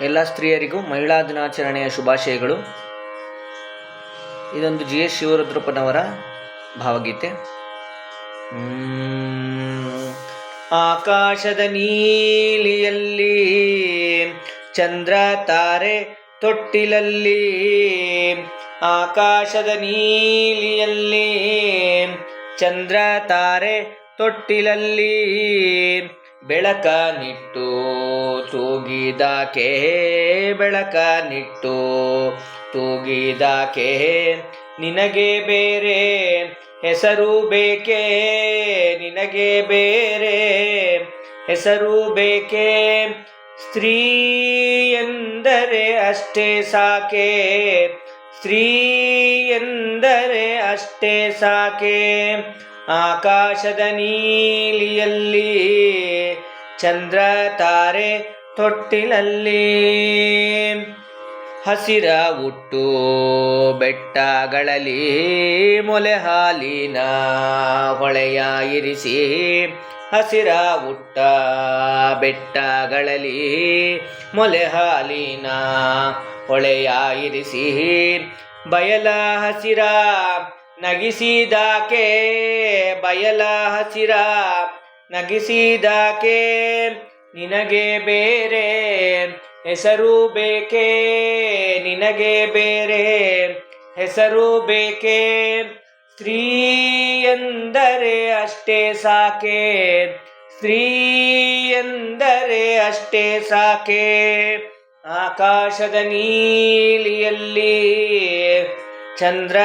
ಎಲ್ಲ ಸ್ತ್ರೀಯರಿಗೂ ಮಹಿಳಾ ದಿನಾಚರಣೆಯ ಶುಭಾಶಯಗಳು. ಇದೊಂದು GS ಶಿವರುದ್ರಪ್ಪನವರ ಭಾವಗೀತೆ. ಆಕಾಶದ ನೀಲಿಯಲ್ಲಿ ಚಂದ್ರ ತಾರೆ ತೊಟ್ಟಿಲಲ್ಲಿ, ಆಕಾಶದ ನೀಲಿಯಲ್ಲಿ ಚಂದ್ರ ತಾರೆ ತೊಟ್ಟಿಲಲ್ಲಿ, ಬೆಳಕ ನಿಟ್ಟು ತೂಗಿದಾಕೆ, ಬೆಳಕ ನಿಟ್ಟು ತೂಗಿದಾಕೆ, ನಿನಗೆ ಬೇರೆ ಹೆಸರು ಬೇಕೆ, ನಿನಗೆ ಬೇರೆ ಹೆಸರು ಬೇಕೆ, ಸ್ತ್ರೀ ಎಂದರೆ ಅಷ್ಟೇ ಸಾಕೆ, ಸ್ತ್ರೀ ಎಂದರೆ ಅಷ್ಟೇ ಸಾಕೆ, ಆಕಾಶದ ನೀಲಿಯಲ್ಲಿ ಚಂದ್ರ ತಾರೆ ತೊಟ್ಟಿಲಲ್ಲಿ, ಹಸಿರ ಹುಟ್ಟು ಬೆಟ್ಟಗಳಲ್ಲಿ ಮೊಲೆ ಹಾಲಿನ ಹೊಳೆಯ ಇರಿಸಿ, ಹಸಿರ ಹುಟ್ಟ ಬೆಟ್ಟಗಳಲ್ಲಿ ಮೊಲೆ ಹಾಲಿನ ಹೊಳೆಯ ಇರಿಸಿ, ಬಯಲ ಹಸಿರ ನಗಿಸಿದಾಕೆ, ಬಯಲ ಹಸಿರ ನಗಿಸಿದಾಕೆ, ನಿನಗೆ ಬೇರೆ ಹೆಸರು ಬೇಕೆ, ನಿನಗೆ ಬೇರೆ ಹೆಸರು ಬೇಕೆ, ಸ್ತ್ರೀ ಎಂದರೆ ಅಷ್ಟೇ ಸಾಕೆ, ಸ್ತ್ರೀ ಎಂದರೆ ಅಷ್ಟೇ ಸಾಕೆ, ಆಕಾಶದ ನೀಲಿಯಲ್ಲಿ ಚಂದ್ರ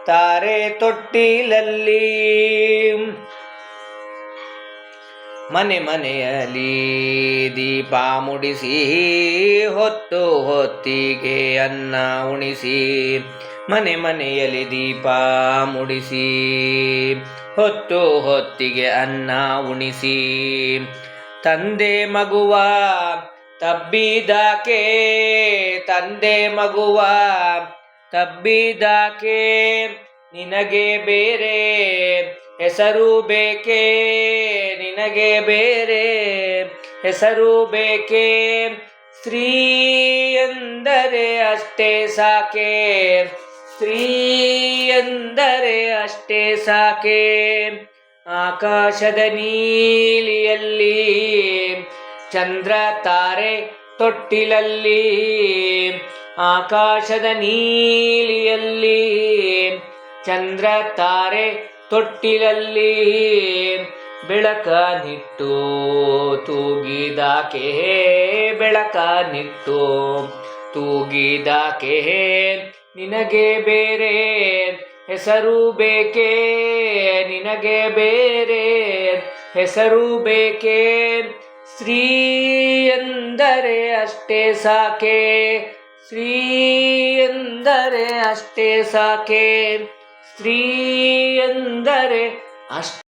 ತಾರೆ ತೊಟ್ಟಿಲಲ್ಲಿ, ಮನೆ ಮನೆಯಲ್ಲಿ ದೀಪ ಮುಡಿಸಿ, ಹೊತ್ತು ಹೊತ್ತಿಗೆ ಅನ್ನ ಉಣಿಸಿ, ಮನೆ ಮನೆಯಲ್ಲಿ ದೀಪ ಮುಡಿಸಿ, ಹೊತ್ತು ಹೊತ್ತಿಗೆ ಅನ್ನ ಉಣಿಸಿ, ತಂದೆ ಮಗುವ ತಬ್ಬಿದಾಕೆ, ತಂದೆ ಮಗುವ ತಬ್ಬಿದಾಕೆ, ನಿನಗೆ ಬೇರೆ ಹೆಸರು ಬೇಕೆ, ನಿನಗೆ ಬೇರೆ ಹೆಸರು ಬೇಕೆ, ಸ್ತ್ರೀ ಎಂದರೆ ಅಷ್ಟೇ ಸಾಕೆ, ಸ್ತ್ರೀ ಎಂದರೆ ಅಷ್ಟೇ ಸಾಕೆ, ಆಕಾಶದ ನೀಲಿಯಲ್ಲಿ ಚಂದ್ರ ತಾರೆ ತೊಟ್ಟಿಲಲ್ಲಿ, ಆಕಾಶದ ನೀಲಿಯಲ್ಲಿ ಚಂದ್ರ ತಾರೆ ತೊಟ್ಟಿಲಲ್ಲಿ, ಬೆಳಕ ನಿಟ್ಟು ತೂಗಿದಾಕೆ, ಬೆಳಕ ನಿಟ್ಟು ತೂಗಿದಾಕೆ, ನಿನಗೆ ಬೇರೆ ಹೆಸರು ಬೇಕೆ, ನಿನಗೆ ಬೇರೆ ಹೆಸರು ಬೇಕೆ, ಸ್ತ್ರೀ ಎಂದರೆ ಅಷ್ಟೇ ಸಾಕೆ, ಸ್ತ್ರೀ ಎಂದರೆ ಅಷ್ಟೇ ಸಾಕೆ, ಸ್ತ್ರೀ ಎಂದರೆ ಅಷ್ಟೇ